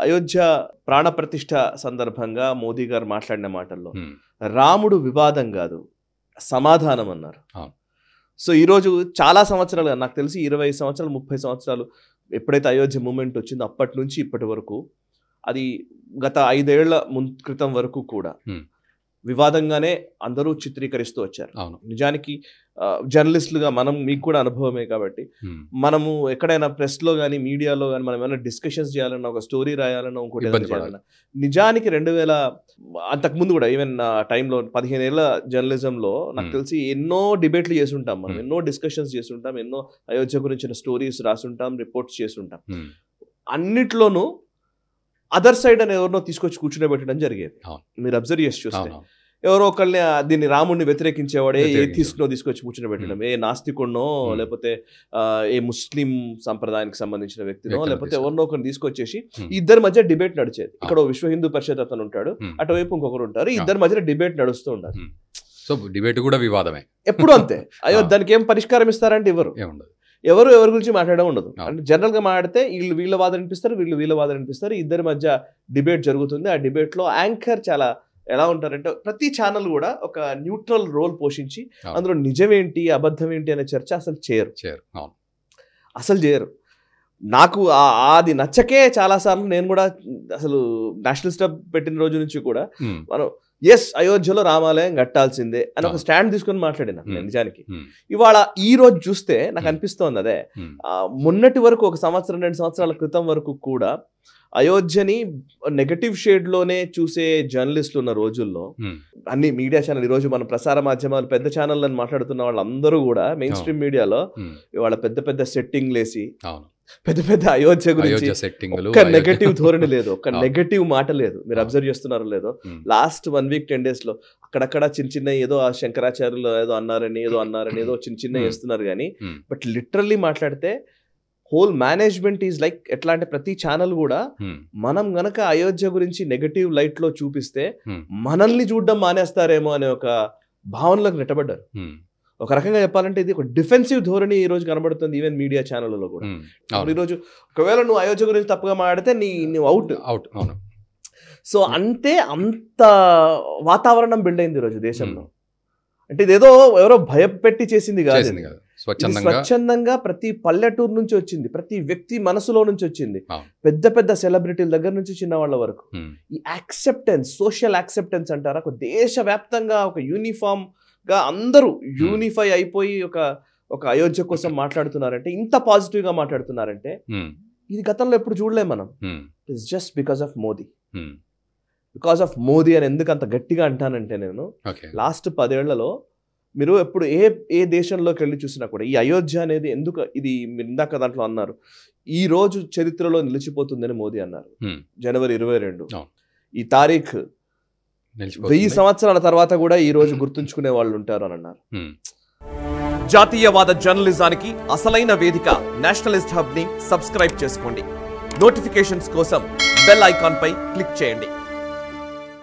అయోధ్య ప్రాణప్రతిష్ఠ సందర్భంగా మోదీ గారు మాట్లాడిన మాటల్లో రాముడు వివాదం కాదు సమాధానం అన్నారు. సో ఈరోజు చాలా సంవత్సరాలు, నాకు తెలిసి 20 సంవత్సరాలు 30 సంవత్సరాలు ఎప్పుడైతే అయోధ్య మూమెంట్ వచ్చిందో అప్పటి నుంచి ఇప్పటి వరకు, అది గత 5 ఏళ్ల క్రితం వరకు కూడా వివాదంగానే అందరూ చిత్రీకరిస్తూ వచ్చారు. నిజానికి జర్నలిస్టులుగా మనం, మీకు కూడా అనుభవమే కాబట్టి, మనము ఎక్కడైనా ప్రెస్లో కానీ మీడియాలో కానీ మనం ఏమైనా డిస్కషన్స్ చేయాలన్నా, ఒక స్టోరీ రాయాలన్నా, ఇంకోటి చేయాలన్నా, నిజానికి 2000 అంతకుముందు కూడా ఈవెన్ టైంలో 15 ఏళ్ల జర్నలిజంలో నాకు తెలిసి ఎన్నో డిబేట్లు చేస్తుంటాం మనం, ఎన్నో డిస్కషన్స్ చేస్తుంటాం, ఎన్నో అయోధ్య గురించిన స్టోరీస్ రాస్తుంటాం, రిపోర్ట్స్ చేస్తుంటాం. అన్నిట్లోనూ అదర్ సైడ్ అని ఎవరినో తీసుకొచ్చి కూర్చునేబెట్టడం జరిగేది. మీరు అబ్జర్వ్ చేసి చూస్తే ఎవరో ఒకళ్ళని దీన్ని రాముడిని వ్యతిరేకించేవాడే ఏథిస్ట్నో తీసుకొచ్చి కూర్చునిపెట్టడం, ఏ నాస్తికుడినో లేకపోతే ఏ ముస్లిం సంప్రదాయానికి సంబంధించిన వ్యక్తినో లేకపోతే ఎవరినో ఒకరిని తీసుకొచ్చేసి ఇద్దరి మధ్య డిబేట్ నడిచేది. ఇక్కడ విశ్వ హిందూ పరిషత్ అతను ఉంటాడు, అటువైపు ఇంకొకరు ఉంటారు, ఇద్దరి మధ్య డిబేట్ నడుస్తూ ఉండాలి. సో డిబేట్ కూడా వివాదమే ఎప్పుడు అంతే. అయ్యో దానికి ఏం పరిష్కారం ఇస్తారంటే ఎవరు ఎవరి గురించి మాట్లాడడం ఉండదు. అంటే జనరల్ గా మాట్లాడితే వీళ్ళు వీళ్ళ వాదన అనిపిస్తారు, వీళ్ళు వీళ్ళ వాదన అనిపిస్తారు, ఇద్దరి మధ్య డిబేట్ జరుగుతుంది. ఆ డిబేట్ లో యాంకర్ చాలా ఎలా ఉంటారంటే, ప్రతి ఛానల్ కూడా ఒక న్యూట్రల్ రోల్ పోషించి అందులో నిజమేంటి అబద్ధం ఏంటి అనే చర్చ అసలు చేయరు. నాకు అది నచ్చకే చాలాసార్లు నేను కూడా అసలు నేషనల్ స్టాప్ పెట్టిన రోజు నుంచి కూడా మనం అయోధ్యలో రామాలయం కట్టాల్సిందే అని ఒక స్టాండ్ తీసుకొని మాట్లాడినా. నిజానికి ఇవాళ ఈ రోజు చూస్తే నాకు అనిపిస్తోంది అదే. మొన్నటి వరకు ఒక సంవత్సరం 2 సంవత్సరాల క్రితం వరకు కూడా అయోధ్యని నెగటివ్ షేడ్ లోనే చూసే జర్నలిస్టులు ఉన్న రోజుల్లో అన్ని మీడియా ఛానల్, ఈ రోజు మన ప్రసార మాధ్యమాలు పెద్ద ఛానల్ అని మాట్లాడుతున్న వాళ్ళందరూ కూడా మెయిన్ స్ట్రీమ్ మీడియాలో ఇవాళ పెద్ద పెద్ద సెట్టింగ్ లేసి పెద్ద పెద్ద అయోధ్య గురించి ఒక నెగటివ్ ధోరణి లేదు, ఒక నెగటివ్ మాట లేదు. మీరు అబ్జర్వ్ చేస్తున్నారో లేదో, లాస్ట్ 1 వీక్ 10 days లో అక్కడక్కడ చిన్న చిన్న ఏదో ఆ శంకరాచార్యులు ఏదో అన్నారని ఏదో చిన్న వేస్తున్నారు కానీ, బట్ లిటరల్లీ మాట్లాడితే హోల్ మేనేజ్మెంట్ ఈజ్ లైక్ ఎట్లా అంటే ప్రతి ఛానల్ కూడా మనం గనక అయోధ్య గురించి నెగటివ్ లైట్ లో చూపిస్తే మనల్ని చూడడం మానేస్తారేమో అనే ఒక భావనలోకి నెట్టబడ్డారు. ఒక రకంగా చెప్పాలంటే ఇది ఒక డిఫెన్సివ్ ధోరణి ఈ రోజు కనబడుతుంది ఈవెన్ మీడియా ఛానళ్లలో కూడా. ఈరోజు ఒకవేళ నువ్వు అయోధ్య గురించి తప్పుగా మాట్లాడితే నువ్వు అవుట్. సో అంత వాతావరణం బిల్డ్ అయింది ఈరోజు దేశంలో. అంటే ఇదేదో ఎవరో భయపెట్టి చేసింది కాదు, స్వచ్ఛందంగా ప్రతి పల్లెటూరు నుంచి వచ్చింది, ప్రతి వ్యక్తి మనసులో నుంచి వచ్చింది, పెద్ద పెద్ద సెలబ్రిటీల దగ్గర నుంచి చిన్న వాళ్ళ వరకు. ఈ యాక్సెప్టెన్స్, సోషల్ యాక్సెప్టెన్స్ అంటారా, ఒక దేశవ్యాప్తంగా ఒక యూనిఫామ్ గా అందరూ యూనిఫై అయిపోయి ఒక అయోధ్య కోసం మాట్లాడుతున్నారంటే, ఇంత పాజిటివ్ గా మాట్లాడుతున్నారంటే ఇది గతంలో ఎప్పుడు చూడలేం మనం. It's just because of Modi అని ఎందుకు అంత గట్టిగా అంటానంటే, నేను లాస్ట్ 10 ఏళ్లలో మీరు ఎప్పుడు ఏ దేశంలోకి వెళ్ళి చూసినా కూడా ఈ అయోధ్య అనేది ఎందుకు, ఇది మీరు ఇందాక దాంట్లో అన్నారు, ఈ రోజు చరిత్రలో నిలిచిపోతుందని మోదీ అన్నారు. జనవరి 22 ఈ తారీఖు 1000 సంవత్సరాల తర్వాత కూడా ఈ రోజు గుర్తుంచుకునే వాళ్ళు ఉంటారు అని అన్నారు. జాతీయవాద జర్నలిజానికి అసలైన వేదిక నేషనలిస్ట్ హబ్ ని సబ్స్క్రైబ్ చేసుకోండి. నోటిఫికేషన్స్ కోసం బెల్ ఐకాన్ పై క్లిక్ చేయండి.